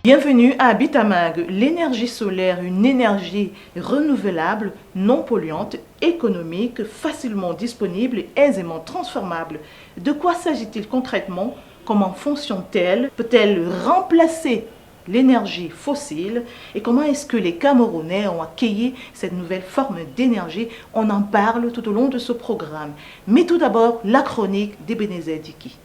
Bienvenue à Habitamag, l'énergie solaire, une énergie renouvelable, non polluante, économique, facilement disponible et aisément transformable. De quoi s'agit-il concrètement? Comment fonctionne-t-elle? Peut-elle remplacer l'énergie fossile? Et comment est-ce que les Camerounais ont accueilli cette nouvelle forme d'énergie? On en parle tout au long de ce programme. Mais tout d'abord, la chronique d'Ebenezer Diki.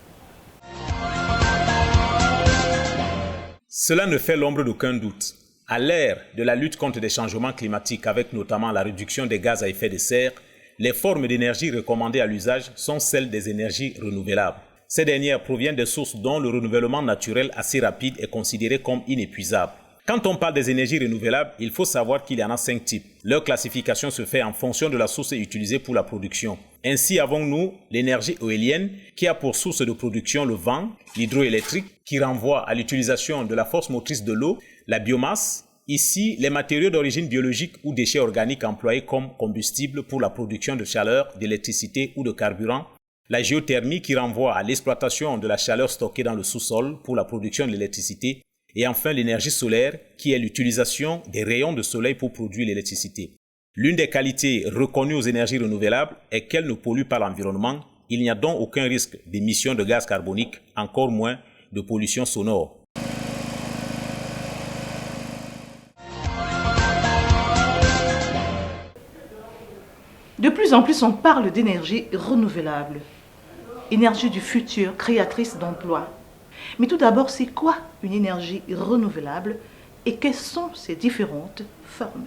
Cela ne fait l'ombre d'aucun doute. À l'ère de la lutte contre les changements climatiques avec notamment la réduction des gaz à effet de serre, les formes d'énergie recommandées à l'usage sont celles des énergies renouvelables. Ces dernières proviennent des sources dont le renouvellement naturel assez rapide est considéré comme inépuisable. Quand on parle des énergies renouvelables, il faut savoir qu'il y en a 5 types. Leur classification se fait en fonction de la source utilisée pour la production. Ainsi avons-nous l'énergie éolienne qui a pour source de production le vent, l'hydroélectrique qui renvoie à l'utilisation de la force motrice de l'eau, la biomasse, ici les matériaux d'origine biologique ou déchets organiques employés comme combustible pour la production de chaleur, d'électricité ou de carburant, la géothermie qui renvoie à l'exploitation de la chaleur stockée dans le sous-sol pour la production de l'électricité, et enfin l'énergie solaire qui est l'utilisation des rayons de soleil pour produire l'électricité. L'une des qualités reconnues aux énergies renouvelables est qu'elles ne polluent pas l'environnement. Il n'y a donc aucun risque d'émission de gaz carbonique, encore moins de pollution sonore. De plus en plus, on parle d'énergie renouvelable, énergie du futur, créatrice d'emplois. Mais tout d'abord, c'est quoi une énergie renouvelable et quelles sont ses différentes formes?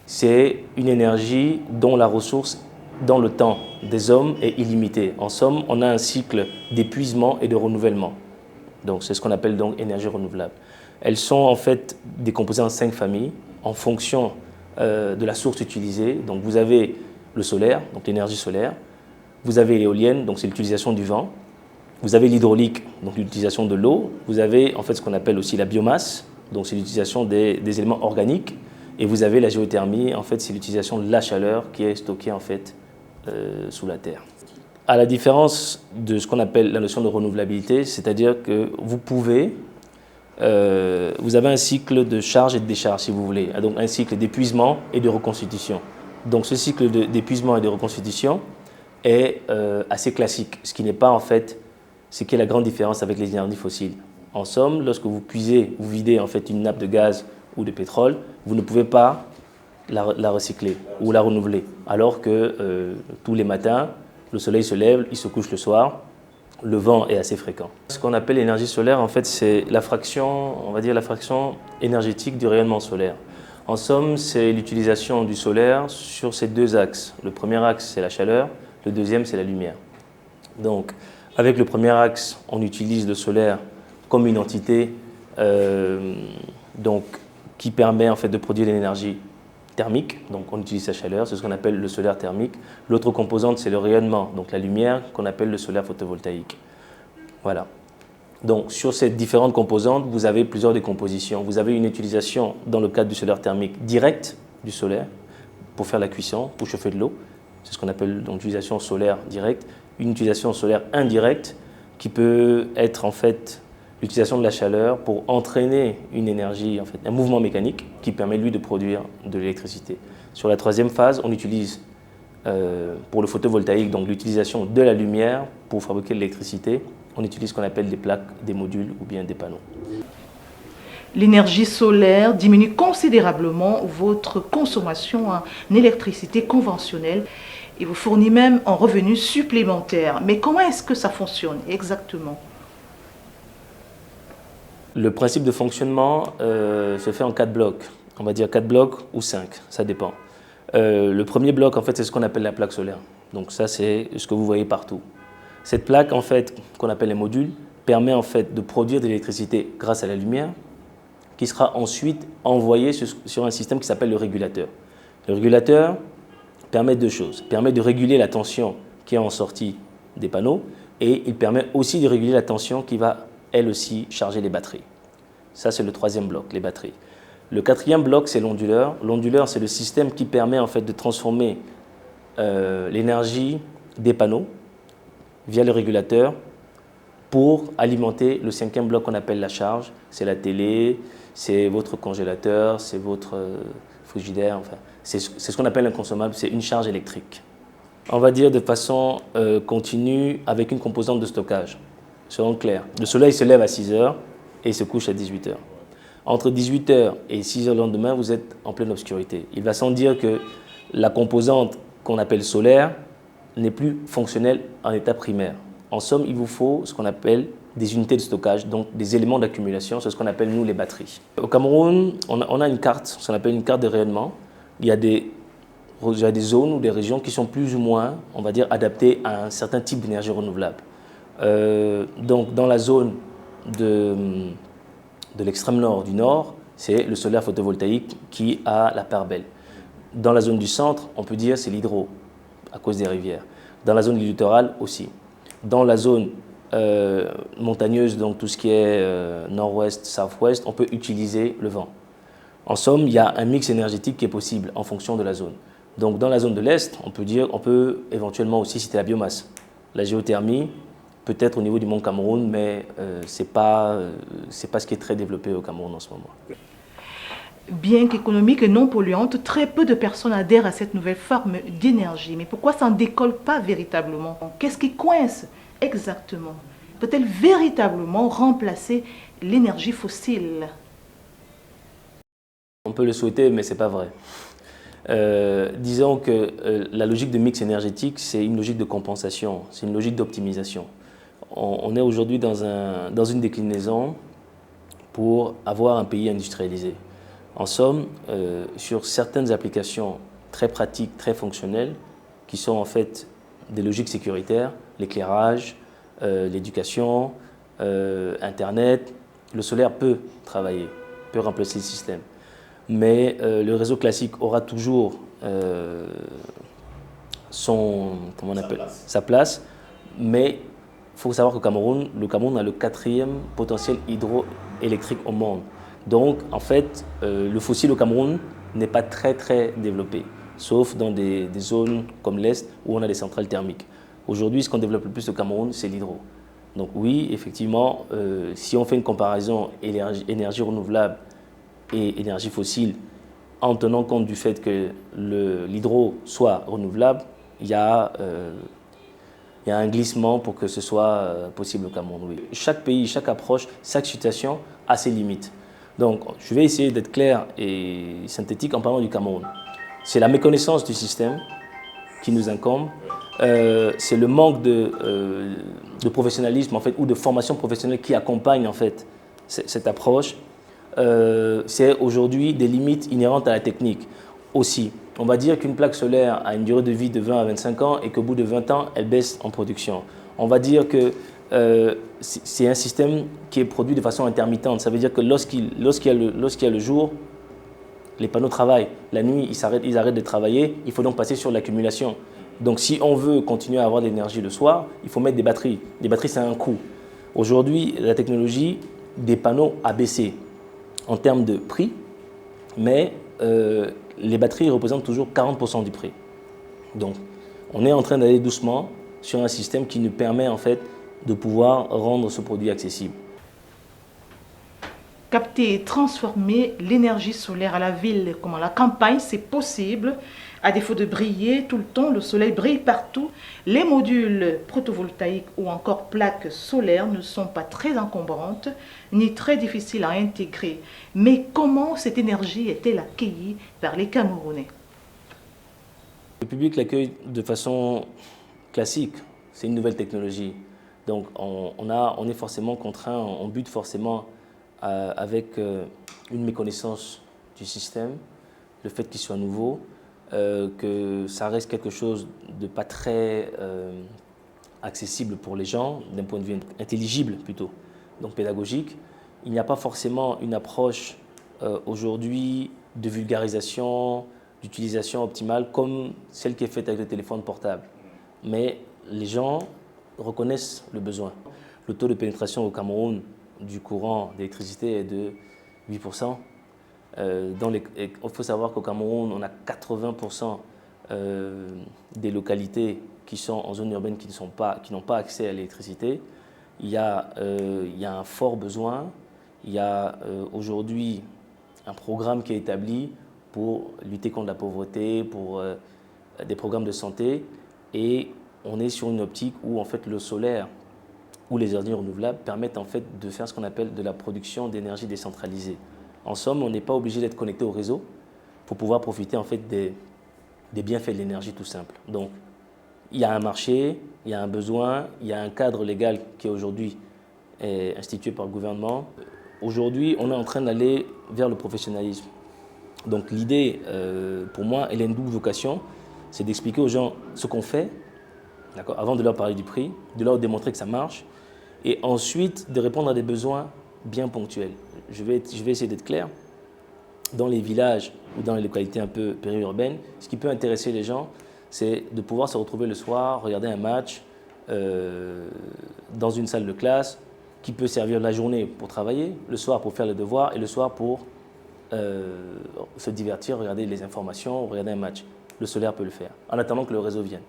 C'est une énergie dont la ressource dans le temps des hommes est illimitée. En somme, on a un cycle d'épuisement et de renouvellement. Donc, c'est ce qu'on appelle donc énergie renouvelable. Elles sont en fait décomposées en 5 familles en fonction de la source utilisée. Donc, vous avez le solaire, donc l'énergie solaire. Vous avez l'éolienne, donc c'est l'utilisation du vent. Vous avez l'hydraulique, donc l'utilisation de l'eau. Vous avez en fait ce qu'on appelle aussi la biomasse, donc c'est l'utilisation des éléments organiques. Et vous avez la géothermie, en fait c'est l'utilisation de la chaleur qui est stockée en fait sous la terre. À la différence de ce qu'on appelle la notion de renouvelabilité, c'est-à-dire que vous pouvez, vous avez un cycle de charge et de décharge si vous voulez, donc un cycle d'épuisement et de reconstitution. Donc ce cycle d'épuisement et de reconstitution est assez classique, ce qui n'est pas en fait ce qui est la grande différence avec les énergies fossiles. En somme, lorsque vous puisez, vous videz en fait une nappe de gaz ou de pétrole, vous ne pouvez pas la recycler ou la renouveler. Alors que tous les matins, le soleil se lève, il se couche le soir, le vent est assez fréquent. Ce qu'on appelle l'énergie solaire, en fait, c'est la fraction, on va dire la fraction énergétique du rayonnement solaire. En somme, c'est l'utilisation du solaire sur ces 2 axes. Le premier axe, c'est la chaleur, le deuxième, c'est la lumière. Donc, avec le premier axe, on utilise le solaire comme une entité qui permet en fait de produire de l'énergie thermique. Donc on utilise sa chaleur, c'est ce qu'on appelle le solaire thermique. L'autre composante, c'est le rayonnement, donc la lumière, qu'on appelle le solaire photovoltaïque. Voilà. Donc sur ces différentes composantes, vous avez plusieurs décompositions. Vous avez une utilisation dans le cadre du solaire thermique directe du solaire pour faire la cuisson, pour chauffer de l'eau. C'est ce qu'on appelle donc l'utilisation solaire directe. Une utilisation solaire indirecte qui peut être en fait l'utilisation de la chaleur pour entraîner une énergie, en fait, un mouvement mécanique qui permet lui de produire de l'électricité. Sur la 3e phase, on utilise pour le photovoltaïque donc l'utilisation de la lumière pour fabriquer de l'électricité. On utilise ce qu'on appelle des plaques, des modules ou bien des panneaux. L'énergie solaire diminue considérablement votre consommation en électricité conventionnelle et vous fournit même en revenus supplémentaires. Mais comment est-ce que ça fonctionne exactement? Le principe de fonctionnement se fait en 4 blocs. On va dire 4 blocs ou 5, ça dépend. Le premier bloc, en fait, c'est ce qu'on appelle la plaque solaire. Donc ça, c'est ce que vous voyez partout. Cette plaque, en fait, qu'on appelle les modules, permet en fait de produire de l'électricité grâce à la lumière, qui sera ensuite envoyée sur un système qui s'appelle le régulateur. Le régulateur permet 2 choses. Il permet de réguler la tension qui est en sortie des panneaux et il permet aussi de réguler la tension qui va, elle aussi, charger les batteries. Ça, c'est le 3e bloc, les batteries. Le 4e bloc, c'est l'onduleur. L'onduleur, c'est le système qui permet en fait de transformer l'énergie des panneaux via le régulateur pour alimenter le cinquième bloc qu'on appelle la charge. C'est la télé, c'est votre congélateur, c'est votre frigidaire, enfin, c'est ce qu'on appelle un consommable, c'est une charge électrique. On va dire de façon continue avec une composante de stockage. Soyons clairs. Le soleil se lève à 6 heures et se couche à 18 heures. Entre 18 heures et 6 heures le lendemain, vous êtes en pleine obscurité. Il va sans dire que la composante qu'on appelle solaire n'est plus fonctionnelle en état primaire. En somme, il vous faut ce qu'on appelle des unités de stockage, donc des éléments d'accumulation, c'est ce qu'on appelle nous les batteries. Au Cameroun, on a une carte, ce qu'on appelle une carte de rayonnement. Il y a des zones ou des régions qui sont plus ou moins, on va dire, adaptées à un certain type d'énergie renouvelable. Donc dans la zone de l'extrême nord du nord, c'est le solaire photovoltaïque qui a la part belle. Dans la zone du centre, on peut dire c'est l'hydro, à cause des rivières. Dans la zone du littoral aussi. Dans la zone montagneuse, donc tout ce qui est nord-ouest, south-ouest, on peut utiliser le vent. En somme, il y a un mix énergétique qui est possible en fonction de la zone. Donc dans la zone de l'Est, on peut éventuellement aussi citer la biomasse. La géothermie, peut-être au niveau du Mont Cameroun, mais ce n'est pas ce qui est très développé au Cameroun en ce moment. Bien qu'économique et non polluante, très peu de personnes adhèrent à cette nouvelle forme d'énergie. Mais pourquoi ça ne décolle pas véritablement? Qu'est-ce qui coince exactement? Peut-elle véritablement remplacer l'énergie fossile? On peut le souhaiter, mais ce n'est pas vrai. Disons que la logique de mix énergétique, c'est une logique de compensation, c'est une logique d'optimisation. On est aujourd'hui dans une déclinaison pour avoir un pays industrialisé. En somme, sur certaines applications très pratiques, très fonctionnelles, qui sont en fait des logiques sécuritaires, l'éclairage, l'éducation, Internet, le solaire peut travailler, peut remplacer le système. Mais le réseau classique aura toujours sa place. Mais il faut savoir qu'au Cameroun, le Cameroun a le 4e potentiel hydroélectrique au monde. Donc, en fait, le fossile au Cameroun n'est pas très développé, sauf dans des zones comme l'Est où on a des centrales thermiques. Aujourd'hui, ce qu'on développe le plus au Cameroun, c'est l'hydro. Donc oui, effectivement, si on fait une comparaison énergie renouvelable et énergie fossile, en tenant compte du fait que l'hydro soit renouvelable, il y a un glissement pour que ce soit possible au Cameroun. Oui. Chaque pays, chaque approche, chaque situation a ses limites. Donc, je vais essayer d'être clair et synthétique en parlant du Cameroun. C'est la méconnaissance du système qui nous incombe. C'est le manque de professionnalisme en fait, ou de formation professionnelle qui accompagne en fait, cette approche. C'est aujourd'hui des limites inhérentes à la technique. Aussi, on va dire qu'une plaque solaire a une durée de vie de 20 à 25 ans et qu'au bout de 20 ans, elle baisse en production. On va dire que c'est un système qui est produit de façon intermittente. Ça veut dire que lorsqu'il y a le jour, les panneaux travaillent. La nuit, ils arrêtent de travailler. Il faut donc passer sur l'accumulation. Donc si on veut continuer à avoir de l'énergie le soir, il faut mettre des batteries. Les batteries, c'est un coût. Aujourd'hui, la technologie des panneaux a baissé en termes de prix, mais les batteries représentent toujours 40% du prix. Donc, on est en train d'aller doucement sur un système qui nous permet en fait de pouvoir rendre ce produit accessible. Capter et transformer l'énergie solaire à la ville comme à la campagne, c'est possible. À défaut de briller tout le temps, le soleil brille partout. Les modules photovoltaïques ou encore plaques solaires ne sont pas très encombrantes ni très difficiles à intégrer. Mais comment cette énergie est-elle accueillie par les Camerounais? Le public l'accueille de façon classique. C'est une nouvelle technologie. Donc on est forcément contraint, on bute forcément avec une méconnaissance du système, le fait qu'il soit nouveau, que ça reste quelque chose de pas très accessible pour les gens, d'un point de vue intelligible plutôt, donc pédagogique. Il n'y a pas forcément une approche aujourd'hui de vulgarisation, d'utilisation optimale comme celle qui est faite avec le téléphone portable. Mais les gens reconnaissent le besoin. Le taux de pénétration au Cameroun du courant d'électricité est de 8%. Il faut savoir qu'au Cameroun, on a 80% des localités qui sont en zone urbaine qui n'ont pas accès à l'électricité. il y a un fort besoin. Il y a aujourd'hui un programme qui est établi pour lutter contre la pauvreté, pour des programmes de santé. Et on est sur une optique où en fait, le solaire ou les énergies renouvelables permettent en fait de faire ce qu'on appelle de la production d'énergie décentralisée. En somme, on n'est pas obligé d'être connecté au réseau pour pouvoir profiter en fait des bienfaits de l'énergie tout simple. Donc, il y a un marché, il y a un besoin, il y a un cadre légal qui est aujourd'hui institué par le gouvernement. Aujourd'hui, on est en train d'aller vers le professionnalisme. Donc l'idée, pour moi, elle a une double vocation, c'est d'expliquer aux gens ce qu'on fait, avant de leur parler du prix, de leur démontrer que ça marche, et ensuite de répondre à des besoins bien ponctuels. Je vais essayer d'être clair. Dans les villages ou dans les localités un peu périurbaines, ce qui peut intéresser les gens, c'est de pouvoir se retrouver le soir, regarder un match dans une salle de classe qui peut servir la journée pour travailler, le soir pour faire les devoirs et le soir pour se divertir, regarder les informations, regarder un match. Le solaire peut le faire, en attendant que le réseau vienne.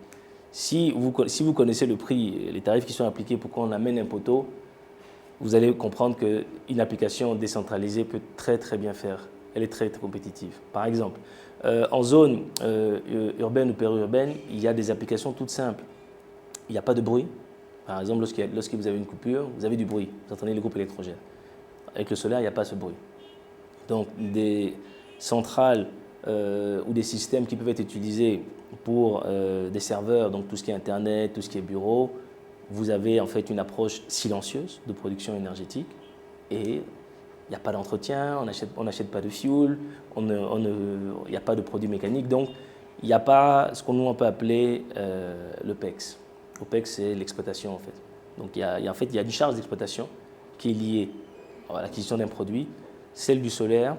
Si vous connaissez le prix, les tarifs qui sont appliqués pour qu'on amène un poteau, vous allez comprendre qu'une application décentralisée peut très très bien faire. Elle est très, très compétitive. Par exemple, en zone urbaine ou périurbaine, il y a des applications toutes simples. Il n'y a pas de bruit. Par exemple, lorsque vous avez une coupure, vous avez du bruit. Vous entendez les groupes électrogènes. Avec le solaire, il n'y a pas ce bruit. Donc, des centrales ou des systèmes qui peuvent être utilisés pour des serveurs, donc tout ce qui est Internet, tout ce qui est bureau, vous avez en fait une approche silencieuse de production énergétique et il n'y a pas d'entretien, on n'achète pas de fuel, il n'y a pas de produits mécaniques, donc il n'y a pas ce qu'on peut appeler l'OPEX. L'OPEX, c'est l'exploitation en fait. Donc il y a une charge d'exploitation qui est liée à l'acquisition d'un produit. Celle du solaire,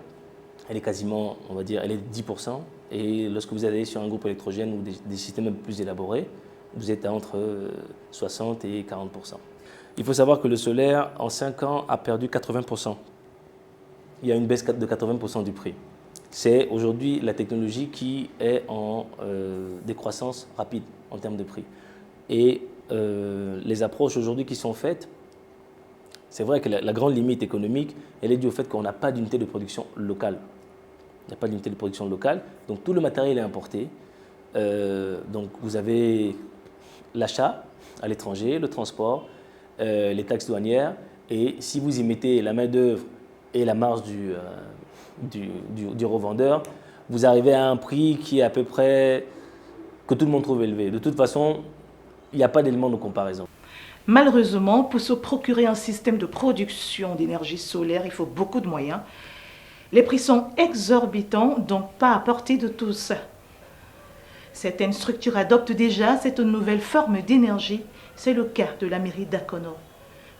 elle est quasiment, on va dire, elle est de 10%. Et lorsque vous allez sur un groupe électrogène ou des systèmes un peu plus élaborés, vous êtes entre 60 et 40%. Il faut savoir que le solaire, en 5 ans, a perdu 80%. Il y a une baisse de 80% du prix. C'est aujourd'hui la technologie qui est en décroissance rapide en termes de prix. Et les approches aujourd'hui qui sont faites, c'est vrai que la grande limite économique, elle est due au fait qu'on n'a pas d'unité de production locale. Il n'y a pas d'unité de production locale, donc tout le matériel est importé. Donc vous avez l'achat à l'étranger, le transport, les taxes douanières, et si vous y mettez la main-d'œuvre et la marge du revendeur, vous arrivez à un prix qui est à peu près que tout le monde trouve élevé. De toute façon, il n'y a pas d'élément de comparaison. Malheureusement, pour se procurer un système de production d'énergie solaire, il faut beaucoup de moyens. Les prix sont exorbitants, donc pas à portée de tous. Certaines structures adoptent déjà cette nouvelle forme d'énergie. C'est le cas de la mairie d'Akono.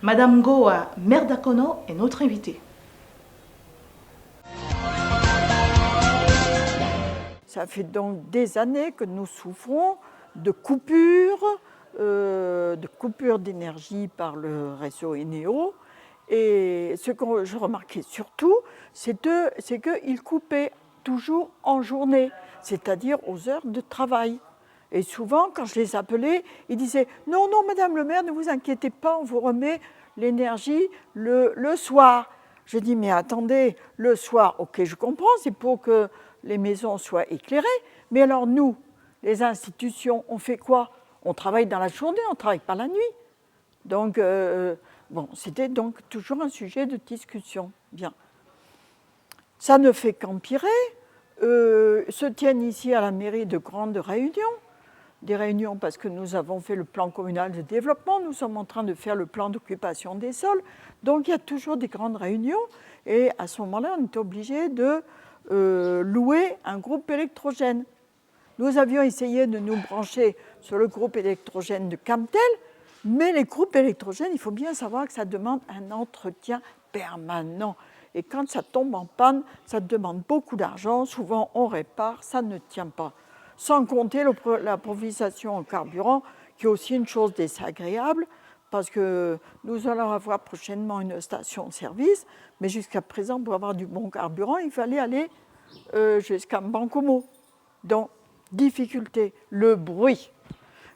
Madame Goa, maire d'Akono, est notre invitée. Ça fait donc des années que nous souffrons de coupures d'énergie par le réseau Eneo. Et ce que je remarquais surtout, c'est qu'ils coupaient toujours en journée, c'est-à-dire aux heures de travail. Et souvent, quand je les appelais, ils disaient « Non, non, madame le maire, ne vous inquiétez pas, on vous remet l'énergie le soir. » Je dis « Mais attendez, le soir, ok, je comprends, c'est pour que les maisons soient éclairées. Mais alors nous, les institutions, on fait quoi? On travaille dans la journée, on ne travaille pas la nuit. » Donc, c'était donc toujours un sujet de discussion. Bien. Ça ne fait qu'empirer. Se tiennent ici à la mairie de grandes réunions. Des réunions parce que nous avons fait le plan communal de développement, nous sommes en train de faire le plan d'occupation des sols. Donc, il y a toujours des grandes réunions. Et à ce moment-là, on est obligé de louer un groupe électrogène. Nous avions essayé de nous brancher sur le groupe électrogène de Camtel, mais les groupes électrogènes, il faut bien savoir que ça demande un entretien permanent. Et quand ça tombe en panne, ça demande beaucoup d'argent. Souvent, on répare, ça ne tient pas. Sans compter l'approvisionnement en carburant, qui est aussi une chose désagréable, parce que nous allons avoir prochainement une station-service, mais jusqu'à présent, pour avoir du bon carburant, il fallait aller jusqu'à Bancomo. Donc, difficulté, le bruit.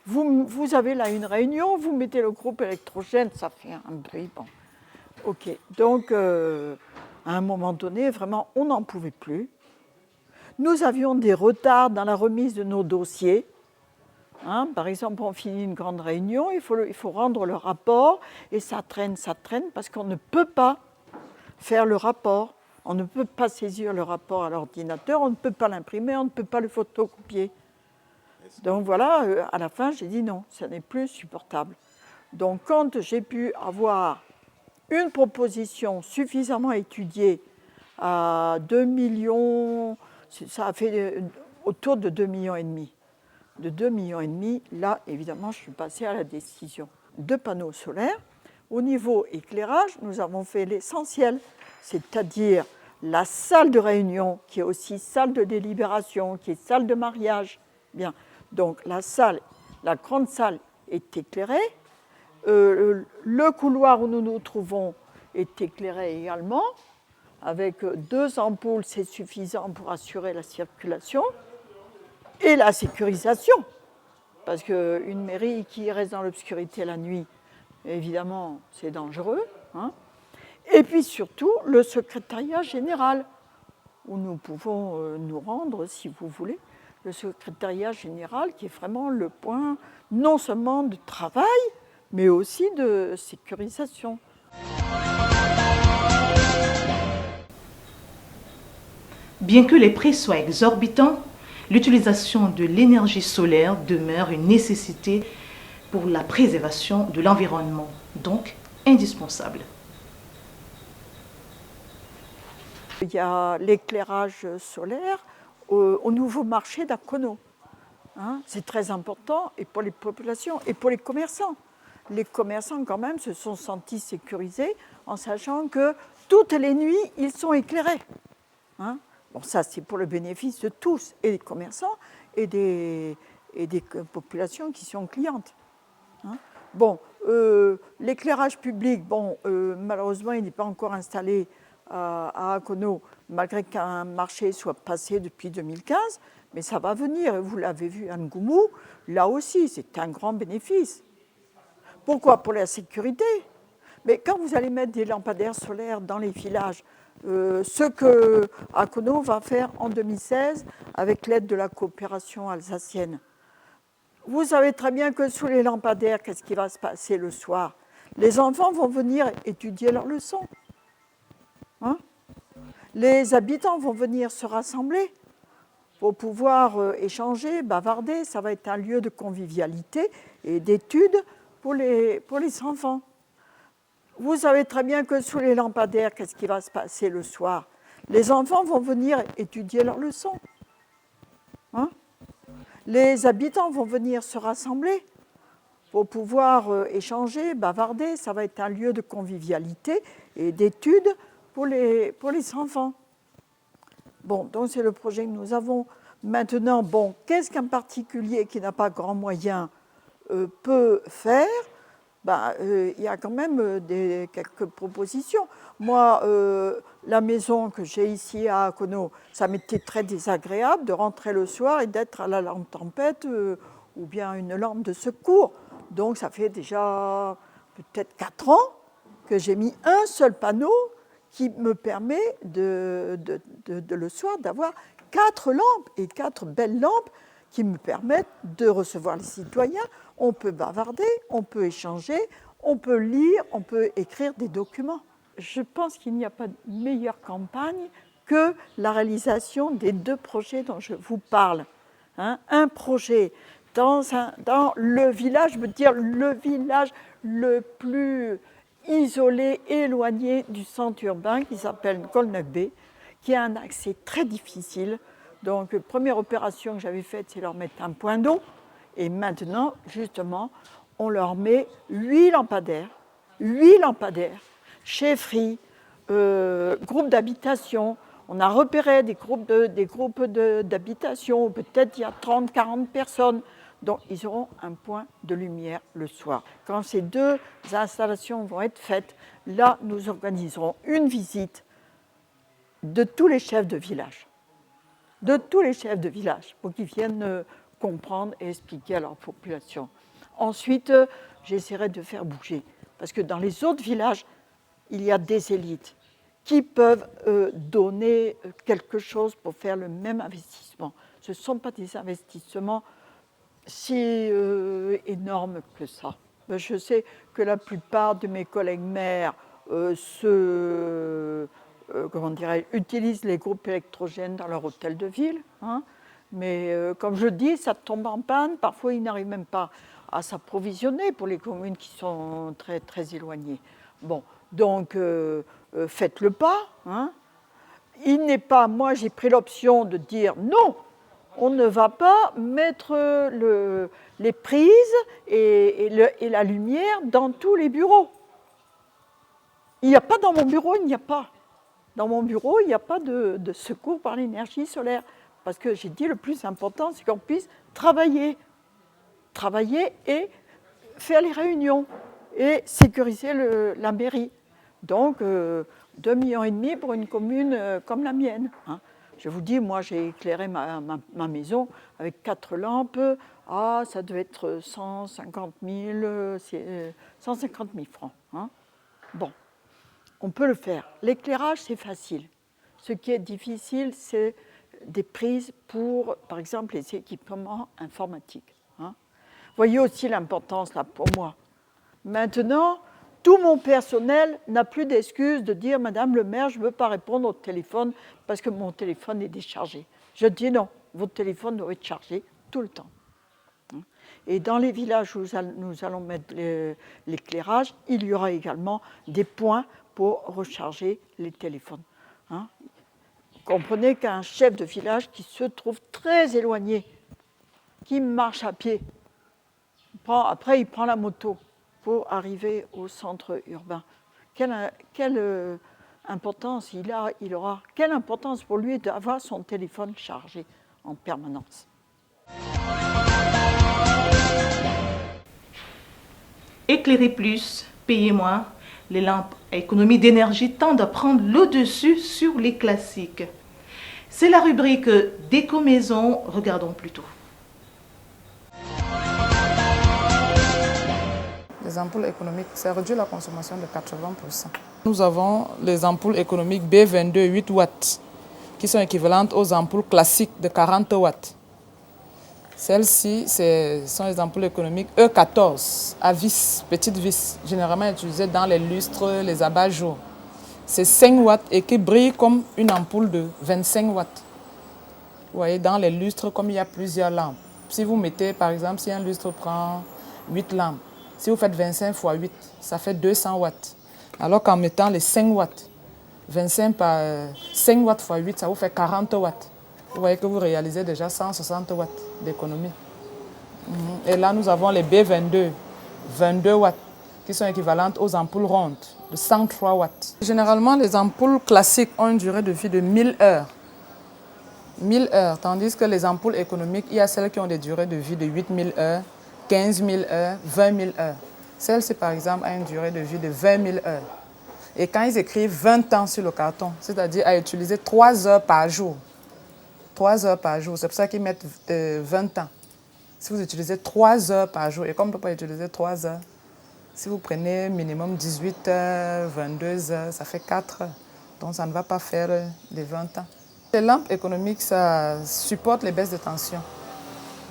Vous avez là une réunion, vous mettez le groupe électrogène, ça fait un bruit. Bon. Ok, donc à un moment donné, vraiment, on n'en pouvait plus. Nous avions des retards dans la remise de nos dossiers. Hein, par exemple, on finit une grande réunion, il faut rendre le rapport, et ça traîne, parce qu'on ne peut pas faire le rapport. On ne peut pas saisir le rapport à l'ordinateur, on ne peut pas l'imprimer, on ne peut pas le photocopier. Donc voilà, à la fin, j'ai dit non, ça n'est plus supportable. Donc quand j'ai pu avoir une proposition suffisamment étudiée à 2 millions, ça a fait autour de 2,5 millions. De 2,5 millions, là, évidemment, je suis passée à la décision de panneaux solaires. Au niveau éclairage, nous avons fait l'essentiel, c'est-à-dire la salle de réunion, qui est aussi salle de délibération, qui est salle de mariage. Bien, donc la grande salle est éclairée. Le couloir où nous nous trouvons est éclairé également. Avec 2 ampoules, c'est suffisant pour assurer la circulation. Et la sécurisation, parce qu'une mairie qui reste dans l'obscurité la nuit, évidemment, c'est dangereux. Hein. Et puis surtout, le secrétariat général, où nous pouvons nous rendre, si vous voulez. Le secrétariat général qui est vraiment le point non seulement de travail, mais aussi de sécurisation. Bien que les prix soient exorbitants, l'utilisation de l'énergie solaire demeure une nécessité pour la préservation de l'environnement, donc indispensable. Il y a l'éclairage solaire au nouveau marché d'Akono. Hein, c'est très important et pour les populations et pour les commerçants. Les commerçants, quand même, se sont sentis sécurisés en sachant que toutes les nuits, ils sont éclairés. Hein. Bon, ça, c'est pour le bénéfice de tous, et des commerçants et des populations qui sont clientes. Hein. Bon, l'éclairage public, bon, malheureusement, il n'est pas encore installé à Akono, malgré qu'un marché soit passé depuis 2015, mais ça va venir. Vous l'avez vu à Ngoumou, là aussi, c'est un grand bénéfice. Pourquoi ? Pour la sécurité. Mais quand vous allez mettre des lampadaires solaires dans les villages, ce que Akono va faire en 2016 avec l'aide de la coopération alsacienne, vous savez très bien que sous les lampadaires, qu'est-ce qui va se passer le soir ? Les enfants vont venir étudier leurs leçons. Hein ? Les habitants vont venir se rassembler pour pouvoir échanger, bavarder. Ça va être un lieu de convivialité et d'études pour les enfants. Vous savez très bien que sous les lampadaires, qu'est-ce qui va se passer le soir ? Les enfants vont venir étudier leurs leçons. Hein ? Les habitants vont venir se rassembler pour pouvoir échanger, bavarder. Ça va être un lieu de convivialité et d'études pour les enfants. Bon, donc c'est le projet que nous avons. Maintenant, bon, qu'est-ce qu'un particulier qui n'a pas grand moyen peut faire ? Il y a quand même quelques propositions. Moi, la maison que j'ai ici à Akono, ça m'était très désagréable de rentrer le soir et d'être à la lampe tempête ou bien une lampe de secours. Donc ça fait déjà peut-être 4 ans que j'ai mis un seul panneau qui me permet le soir d'avoir 4 lampes et 4 belles lampes qui me permettent de recevoir les citoyens. On peut bavarder, on peut échanger, on peut lire, on peut écrire des documents. Je pense qu'il n'y a pas de meilleure campagne que la réalisation des 2 projets dont je vous parle. Hein, un projet dans le village, je veux dire le village le plus isolé, éloigné du centre urbain, qui s'appelle Golnagbe, qui a un accès très difficile. Donc, la première opération que j'avais faite, c'est leur mettre un point d'eau. Et maintenant, justement, on leur met 8 lampadaires, chefferies, groupes d'habitation. On a repéré des groupes d'habitation, peut-être il y a 30, 40 personnes. Donc, ils auront un point de lumière le soir. Quand ces 2 installations vont être faites, là, nous organiserons une visite de tous les chefs de village. Pour qu'ils viennent comprendre et expliquer à leur population. Ensuite, j'essaierai de faire bouger. Parce que dans les autres villages, il y a des élites qui peuvent donner quelque chose pour faire le même investissement. Ce ne sont pas des investissements si énormes que ça. Je sais que la plupart de mes collègues maires utilisent les groupes électrogènes dans leur hôtel de ville. Hein. Mais comme je dis, ça tombe en panne. Parfois, ils n'arrivent même pas à s'approvisionner pour les communes qui sont très, très éloignées. Bon, donc, faites le pas. Hein. Il n'est pas, moi j'ai pris l'option de dire non, on ne va pas mettre les prises et la lumière dans tous les bureaux. Il n'y a pas dans mon bureau, il n'y a pas. Dans mon bureau, il n'y a pas de secours par l'énergie solaire. Parce que j'ai dit le plus important, c'est qu'on puisse travailler et faire les réunions et sécuriser la mairie. Donc, 2,5 millions pour une commune comme la mienne. Hein. Je vous dis, moi, j'ai éclairé ma maison avec 4 lampes. Ah, ça devait être 150 000 francs. Hein. Bon, on peut le faire. L'éclairage, c'est facile. Ce qui est difficile, c'est des prises pour, par exemple, les équipements informatiques. Hein. Voyez aussi l'importance, là, pour moi. Maintenant, tout mon personnel n'a plus d'excuse de dire « Madame le maire, je ne veux pas répondre au téléphone parce que mon téléphone est déchargé. » Je dis non, votre téléphone doit être chargé tout le temps. Et dans les villages où nous allons mettre l'éclairage, il y aura également des points pour recharger les téléphones. Hein. Comprenez qu'un chef de village qui se trouve très éloigné, qui marche à pied, après il prend la moto pour arriver au centre urbain. Quelle importance il aura, quelle importance pour lui d'avoir son téléphone chargé en permanence. Éclairer plus, payer moins, les lampes à économie d'énergie tendent à prendre le dessus sur les classiques. C'est la rubrique Déco-maison, regardons plutôt. Les ampoules économiques, ça réduit la consommation de 80%. Nous avons les ampoules économiques B22 8 watts, qui sont équivalentes aux ampoules classiques de 40 watts. Celles-ci, sont les ampoules économiques E14 à vis, petites vis, généralement utilisées dans les lustres, les abat-jours. C'est 5 watts et qui brille comme une ampoule de 25 watts. Vous voyez, dans les lustres, comme il y a plusieurs lampes. Si vous mettez, par exemple, si un lustre prend 8 lampes, si vous faites 25 x 8, ça fait 200 watts. Alors qu'en mettant les 5 watts, 25 par 5 watts x 8, ça vous fait 40 watts. Vous voyez que vous réalisez déjà 160 watts d'économie. Et là, nous avons les B22, 22 watts, qui sont équivalentes aux ampoules rondes de 103 watts. Généralement, les ampoules classiques ont une durée de vie de 1000 heures. 1000 heures, tandis que les ampoules économiques, il y a celles qui ont des durées de vie de 8000 heures, 15 000 heures, 20 000 heures. Celle-ci, par exemple, a une durée de vie de 20 000 heures. Et quand ils écrivent 20 ans sur le carton, c'est-à-dire à utiliser 3 heures par jour, 3 heures par jour, c'est pour ça qu'ils mettent 20 ans. Si vous utilisez 3 heures par jour, et comme on ne peut pas utiliser 3 heures, si vous prenez minimum 18 heures, 22 heures, ça fait 4 heures. Donc ça ne va pas faire les 20 ans. Les lampes économiques, ça supporte les baisses de tension.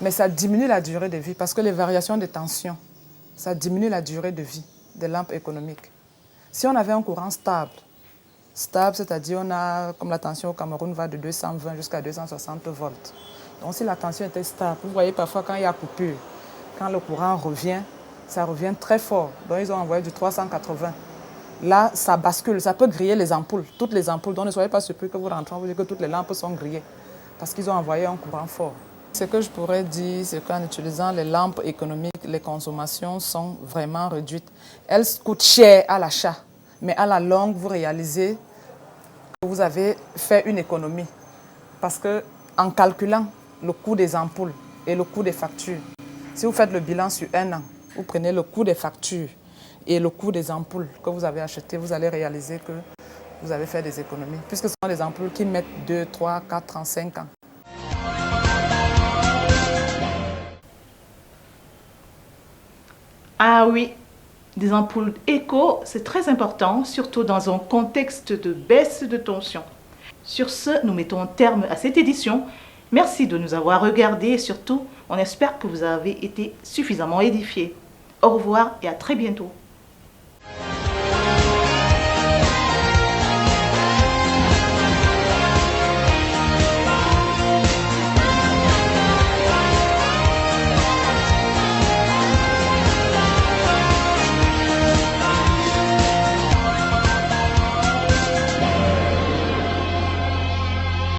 Mais ça diminue la durée de vie parce que les variations de tension, ça diminue la durée de vie des lampes économiques. Si on avait un courant stable, c'est-à-dire on a, comme la tension au Cameroun va de 220 jusqu'à 260 volts. Donc si la tension était stable, vous voyez parfois quand il y a coupure, quand le courant revient, ça revient très fort. Donc ils ont envoyé du 380. Là, ça bascule, ça peut griller les ampoules, toutes les ampoules. Donc ne soyez pas surpris que vous rentrez, vous dites que toutes les lampes sont grillées parce qu'ils ont envoyé un courant fort. Ce que je pourrais dire, c'est qu'en utilisant les lampes économiques, les consommations sont vraiment réduites. Elles coûtent cher à l'achat, mais à la longue, vous réalisez que vous avez fait une économie. Parce qu'en calculant le coût des ampoules et le coût des factures, si vous faites le bilan sur 1 an, vous prenez le coût des factures et le coût des ampoules que vous avez achetées, vous allez réaliser que vous avez fait des économies. Puisque ce sont des ampoules qui mettent 2, 3, 4 ans, 5 ans. Ah oui, des ampoules éco, c'est très important, surtout dans un contexte de baisse de tension. Sur ce, nous mettons un terme à cette édition. Merci de nous avoir regardés et surtout, on espère que vous avez été suffisamment édifiés. Au revoir et à très bientôt.